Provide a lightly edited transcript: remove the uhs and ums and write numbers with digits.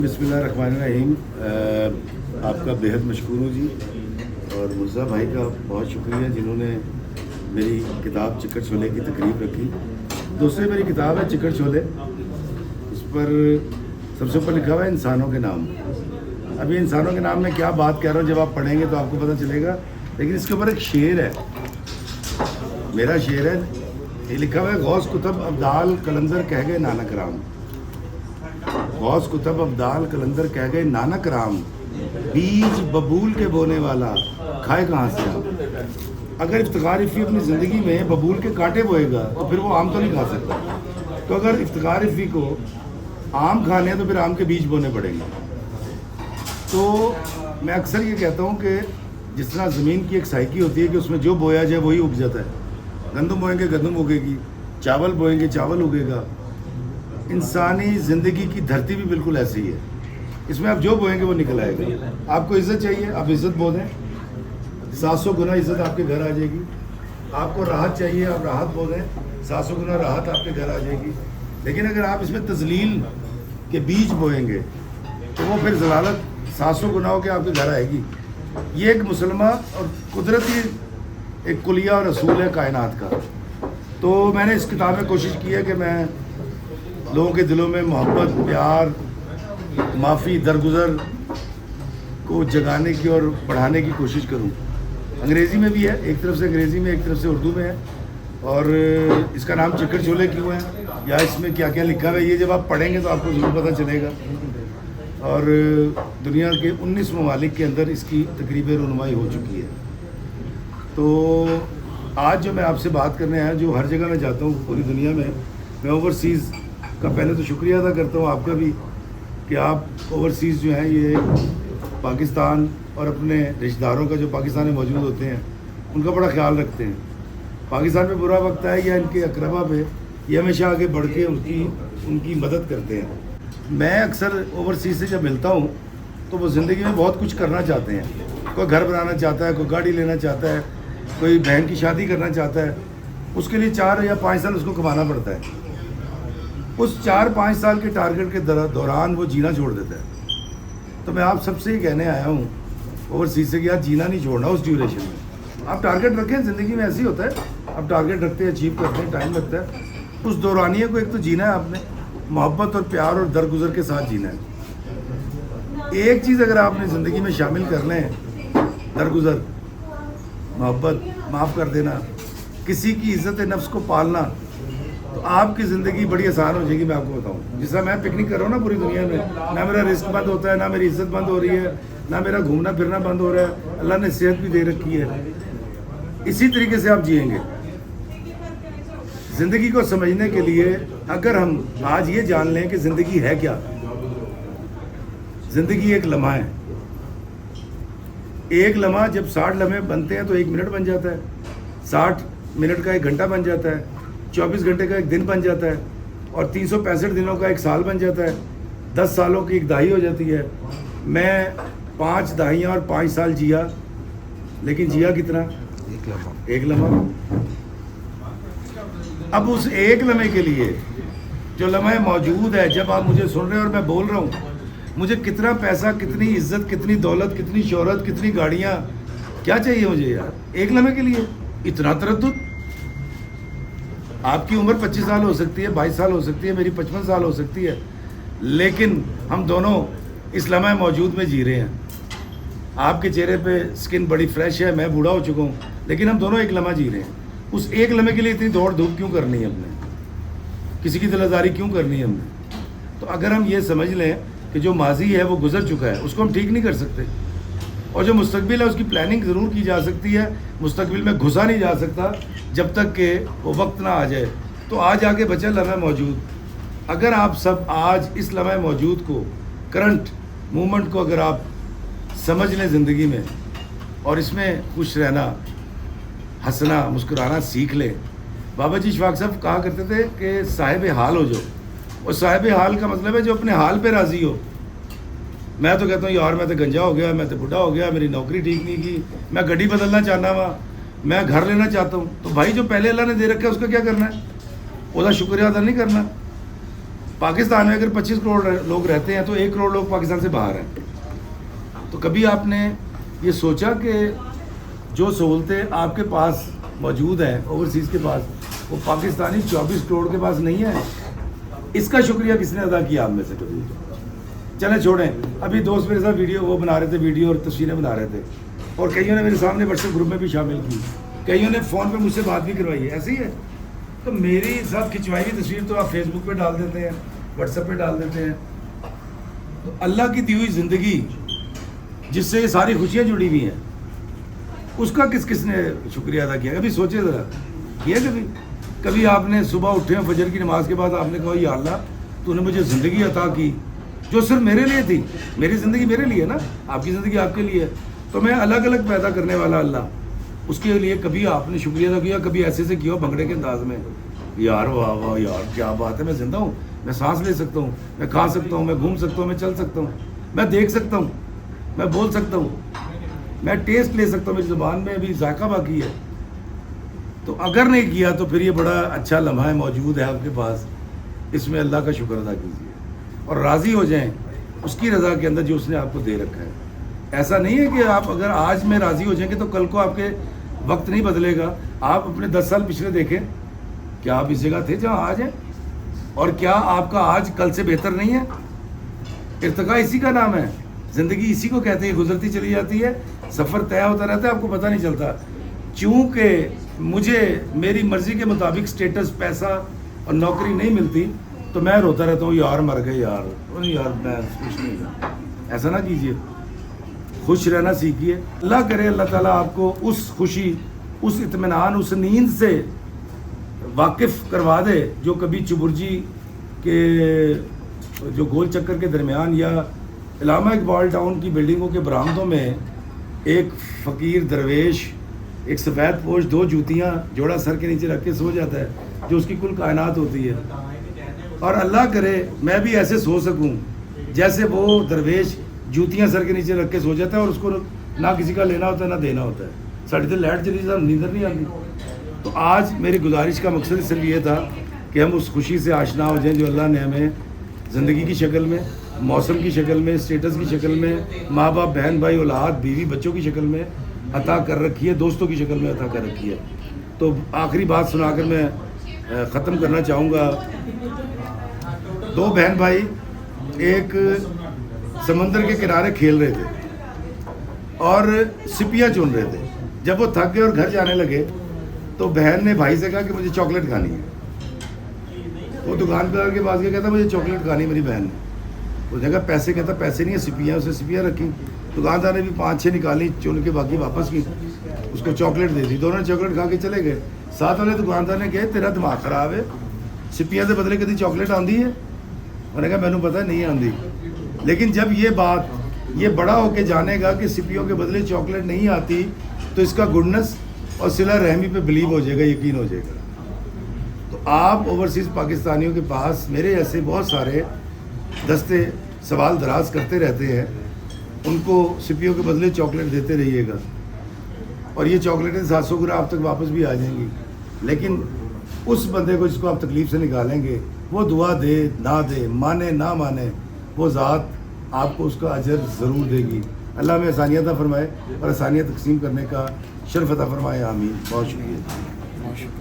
बिस्मिल्लाहिर्रहमानिर्रहीम। आपका बेहद मशकूर हूँ जी, और मुर्ज़ा भाई का बहुत शुक्रिया जिन्होंने मेरी किताब चिकट छोले की तकरीब रखी। दूसरी मेरी किताब है चिकट छोले, उस पर सबसे ऊपर लिखा हुआ है इंसानों के नाम। अभी इंसानों के नाम में क्या बात कर रहा हूँ जब आप पढ़ेंगे तो आपको पता चलेगा, लेकिन इसके ऊपर एक शेर है, मेरा शेर है, ये लिखा हुआ है गौस कुतुब अब्दाल कलंदर कह गए नानक राम। गौस कुतुब अब्दाल कलंदर कह गए नानक राम, बीज बबूल के बोने वाला खाए कहाँ से आम। अगर इफ्तिखार रफ़ी अपनी ज़िंदगी में बबूल के कांटे बोएगा तो फिर वो आम तो नहीं खा सकता। तो अगर इफ्तिखार रफ़ी को आम खाने हैं तो फिर आम के बीज बोने पड़ेंगे। तो मैं अक्सर ये कहता हूँ कि जिस तरह ज़मीन की एक साइकी होती है कि उसमें जो बोया जाए वही उग जाता है। गंदम बोएंगे गंदम उगेगी, चावल बोएंगे चावल उगेगा। इंसानी ज़िंदगी की धरती भी बिल्कुल ऐसी है, इसमें आप जो बोएंगे वो निकल आएगा। आपको इज़्ज़त चाहिए, आप इज़्ज़त बो दें, 700 गुना इज़्ज़त आपके घर आ जाएगी। आपको राहत चाहिए, आप राहत बो दें, 700 गुना राहत आपके घर आ जाएगी। लेकिन अगर आप इसमें तज़लील के बीज बोएंगे तो वो फिर ज़लालत 700 गुना होकर आपके घर आएगी। ये एक मुसलमान और कुदरती एक कुलिया और असूल है कायनात का। तो मैंने इस किताब में कोशिश की है कि मैं लोगों के दिलों में मोहब्बत, प्यार, माफ़ी, दरगुज़र को जगाने की और बढ़ाने की कोशिश करूं। अंग्रेज़ी में भी है, एक तरफ से अंग्रेज़ी में, एक तरफ से उर्दू में है। और इसका नाम चिकट छोले क्यों है या इसमें क्या क्या लिखा हुआ है, ये जब आप पढ़ेंगे तो आपको ज़रूर पता चलेगा। और दुनिया के 19 ममालिक के अंदर इसकी तकरीबें रुनमाई हो चुकी है। तो आज जो मैं आपसे बात करने आया, जो हर जगह मैं जाता हूँ पूरी दुनिया में, मैं ओवरसीज़ का पहले तो शुक्रिया अदा करता हूँ आपका भी कि आप ओवरसीज़ जो हैं ये पाकिस्तान और अपने रिश्तेदारों का जो पाकिस्तान में मौजूद होते हैं उनका बड़ा ख्याल रखते हैं। पाकिस्तान में बुरा वक्त आए या इनके अकरबा पे ये हमेशा आगे बढ़ के उनकी मदद करते हैं। मैं अक्सर ओवरसीज़ से जब मिलता हूँ तो वो ज़िंदगी में बहुत कुछ करना चाहते हैं। कोई घर बनाना चाहता है, कोई गाड़ी लेना चाहता है, कोई बहन की शादी करना चाहता है। उसके लिए 4 या 5 साल उसको कमाना पड़ता है। उस 4-5 साल के टारगेट के दौरान वो जीना छोड़ देता है। तो मैं आप सबसे ही कहने आया हूँ ओवरसीज़ से कि यार जीना नहीं छोड़ना उस ड्यूरेशन में। आप टारगेट रखें, ज़िंदगी में ऐसे ही होता है, आप टारगेट रखते हैं, अचीव करते हैं, टाइम लगता है। उस दौरानिए को एक तो जीना है आपने, मोहब्बत और प्यार और दरगुजर के साथ जीना है। एक चीज़ अगर आपने ज़िंदगी में शामिल कर लें, दरगुजर, मोहब्बत, माफ़ कर देना, किसी की इज़्ज़त नफ्स को पालना, तो आपकी ज़िंदगी बड़ी आसान हो जाएगी। मैं आपको बताऊं, जिस तरह मैं पिकनिक कर रहा हूँ ना पूरी दुनिया में, ना मेरा रिस्क बंद होता है, ना मेरी इज़्ज़त बंद हो रही है, ना मेरा घूमना फिरना बंद हो रहा है। अल्लाह ने सेहत भी दे रखी है। इसी तरीके से आप जिएंगे। ज़िंदगी को समझने के लिए अगर हम आज ये जान लें कि ज़िंदगी है क्या। ज़िंदगी एक लम्हा है। एक लम्हा जब 60 लम्हे बनते हैं तो 1 मिनट बन जाता है, 60 मिनट का 1 घंटा बन जाता है, 24 घंटे का 1 दिन बन जाता है, और 365 दिनों का 1 साल बन जाता है। 10 सालों की 1 दहाई हो जाती है। मैं 5 दहाइयाँ और 5 साल जिया, लेकिन जिया कितना? एक लम्हा। अब उस एक लम्हे के लिए जो लम्हा मौजूद है, जब आप मुझे सुन रहे हैं और मैं बोल रहा हूँ, मुझे कितना पैसा, कितनी इज्जत, कितनी दौलत, कितनी शोहरत, कितनी गाड़ियाँ, क्या चाहिए मुझे यार एक लम्हे के लिए? इतना तरद्दुद। आपकी उम्र 25 साल हो सकती है, 22 साल हो सकती है, मेरी 55 साल हो सकती है, लेकिन हम दोनों इस लम्हे मौजूद में जी रहे हैं। आपके चेहरे पे स्किन बड़ी फ्रेश है, मैं बूढ़ा हो चुका हूँ, लेकिन हम दोनों एक लम्हा जी रहे हैं। उस एक लम्हे के लिए इतनी दौड़ धूप क्यों करनी है हमने? किसी की दिलदारी क्यों करनी है हमने? तो अगर हम ये समझ लें कि जो माजी है वो गुजर चुका है, उसको हम ठीक नहीं कर सकते, और जो मुस्तकबिल है उसकी प्लानिंग ज़रूर की जा सकती है। मुस्तकबिल में घुसा नहीं जा सकता जब तक कि वो वक्त ना आ जाए। तो आज आके बचा लम्हा मौजूद। अगर आप सब आज इस लम्हा मौजूद को, करंट मूवमेंट को अगर आप समझ लें ज़िंदगी में, और इसमें खुश रहना, हंसना, मुस्कुराना सीख लें। बाबा जी इशफाक साहब कहा करते थे कि साहिब हाल हो जाओ। और साहिब हाल का मतलब है जो अपने हाल पे राज़ी हो। मैं तो कहता हूँ यार मैं तो गंजा हो गया, मैं तो बुढ़ा हो गया, मेरी नौकरी ठीक नहीं की, मैं गड्डी बदलना चाहना वा, मैं घर लेना चाहता हूँ। तो भाई जो पहले अल्लाह ने दे रखा है उसका क्या करना है? उसका शुक्रिया अदा नहीं करना। پاکستان میں اگر 25 کروڑ لوگ رہتے ہیں تو 1 کروڑ لوگ پاکستان سے باہر ہیں. تو کبھی آپ نے یہ سوچا کہ جو سہولتیں آپ کے پاس موجود ہیں اوورسیز کے پاس, وہ پاکستانی 24 کروڑ کے پاس نہیں ہے؟ اس کا شکریہ کس نے ادا کیا آپ میں سے کبھی؟ چلیں چھوڑیں. ابھی دوست میرے ساتھ وہ بنا رہے تھے, ویڈیو اور تصویریں بنا رہے تھے, اور کئیوں نے میرے سامنے واٹس ایپ گروپ میں بھی شامل کی, کئیوں نے فون پہ مجھ سے بات بھی کروائی ہے. ایسے ہی ہے. تو میری ساتھ کھنچوائی ہوئی تصویر تو آپ فیس بک پہ ڈال دیتے ہیں, واٹس ایپ پہ ڈال دیتے ہیں. تو اللہ کی دی ہوئی زندگی جس سے یہ ساری خوشیاں جڑی ہوئی ہیں, اس کا کس نے شکریہ ادا کیا؟ کبھی سوچے ذرا, کیا کبھی آپ نے صبح اٹھے فجر کی نماز کے بعد آپ نے کہا یا اللہ تو نے مجھے زندگی عطا کی جو صرف میرے لیے تھی, میری زندگی میرے لیے نا, آپ کی زندگی آپ کے لیے, تو میں الگ الگ پیدا کرنے والا اللہ, اس کے لیے کبھی آپ نے شکریہ ادا کیا؟ کبھی ایسے سے کیا بھنگڑے کے انداز میں, یار واہ واہ یار کیا بات ہے, میں زندہ ہوں, میں سانس لے سکتا ہوں, میں کھا سکتا ہوں, میں گھوم سکتا ہوں, میں چل سکتا ہوں, میں دیکھ سکتا ہوں, میں بول سکتا ہوں, میں ٹیسٹ لے سکتا ہوں, میری زبان میں ابھی ذائقہ باقی ہے. تو اگر نہیں کیا تو پھر یہ بڑا اچھا لمحہ موجود ہے آپ کے پاس, اس میں اللہ کا شکر ادا کیجیے اور راضی ہو جائیں اس کی رضا کے اندر جو اس نے آپ کو دے رکھا ہے. ایسا نہیں ہے کہ آپ اگر آج میں راضی ہو جائیں گے تو کل کو آپ کے وقت نہیں بدلے گا. آپ اپنے 10 سال پچھلے دیکھیں, کیا آپ اس جگہ تھے جہاں آج ہیں؟ اور کیا آپ کا آج کل سے بہتر نہیں ہے؟ ارتقاء اسی کا نام ہے, زندگی اسی کو کہتے ہیں, گزرتی چلی جاتی ہے, سفر طے ہوتا رہتا ہے, آپ کو پتہ نہیں چلتا. چونکہ مجھے میری مرضی کے مطابق سٹیٹس, پیسہ اور نوکری نہیں ملتی تو میں روتا رہتا ہوں, یار مر گئے یار, یار میں خوش نہیں ہوں. ایسا نہ کیجیے, خوش رہنا سیکھیے. اللہ کرے اللہ تعالیٰ آپ کو اس خوشی, اس اطمینان, اس نیند سے واقف کروا دے جو کبھی چبرجی کے جو گول چکر کے درمیان یا علامہ اقبال ٹاؤن کی بلڈنگوں کے برآمدوں میں ایک فقیر درویش ایک سفید پوش 2 جوتیاں جوڑا سر کے نیچے رکھ کے سو جاتا ہے, جو اس کی کل کائنات ہوتی ہے. اور اللہ کرے میں بھی ایسے سو سکوں جیسے وہ درویش جوتیاں سر کے نیچے رکھ کے سو جاتا ہے, اور اس کو نہ کسی کا لینا ہوتا ہے نہ دینا ہوتا ہے. ساڑھے تو لائٹ چلی جاتی, نیندر نہیں آتی. تو آج میری گزارش کا مقصد صرف یہ تھا کہ ہم اس خوشی سے آشنا ہو جائیں جو اللہ نے ہمیں زندگی کی شکل میں, موسم کی شکل میں, اسٹیٹس کی شکل میں, ماں باپ, بہن بھائی, اولاد, بیوی, بچوں کی شکل میں عطا کر رکھی ہے, دوستوں کی شکل میں عطا کر رکھی ہے. تو آخری بات سنا کر میں ختم کرنا چاہوں گا. 2 بہن بھائی ایک سمندر کے کنارے کھیل رہے تھے اور سپیاں چن رہے تھے. جب وہ تھک گئے اور گھر جانے لگے تو بہن نے بھائی سے کہا کہ مجھے چاکلیٹ کھانی ہے. وہ دکاندار کے پاس گیا, کہتا مجھے چاکلیٹ کھانی میری بہن نے. وہ جگہ پیسے, کہتا پیسے نہیں ہے, سپیاں. اسے سپیاں رکھی, دکاندار نے بھی 5-6 نکالی, چن کے باقی واپس کی, اس کو چاکلیٹ دے دی. دونوں نے چاکلیٹ کھا کے چلے گئے. ساتھ والے دکاندار نے کہا تیرا دماغ خراب ہے, سپیاں سے بدلے کدی چاکلیٹ آندی ہے؟ انہوں نے کہا مینوں پتہ نہیں آندی. لیکن جب یہ بڑا ہو کے جانے گا کہ سپیوں کے بدلے چاکلیٹ نہیں آتی تو اس کا گڈنس اور صلہ رحمی پہ بلیو ہو جائے گا, یقین ہو جائے گا. تو آپ اوورسیز پاکستانیوں کے پاس میرے ایسے بہت سارے دستے سوال دراز کرتے رہتے ہیں, ان کو سپیوں کے بدلے چاکلیٹ دیتے رہیے گا, اور یہ چاکلیٹیں 700 گرام آپ تک واپس بھی آ جائیں گی. لیکن اس بندے کو جس کو آپ تکلیف سے نکالیں گے, وہ دعا دے نہ دے, مانے نہ مانے, وہ ذات آپ کو اس کا اجر ضرور دے گی. اللہ میں آسانیت عطا فرمائے اور آسانیت تقسیم کرنے کا شرف عطا فرمائے, آمین. بہت شکریہ.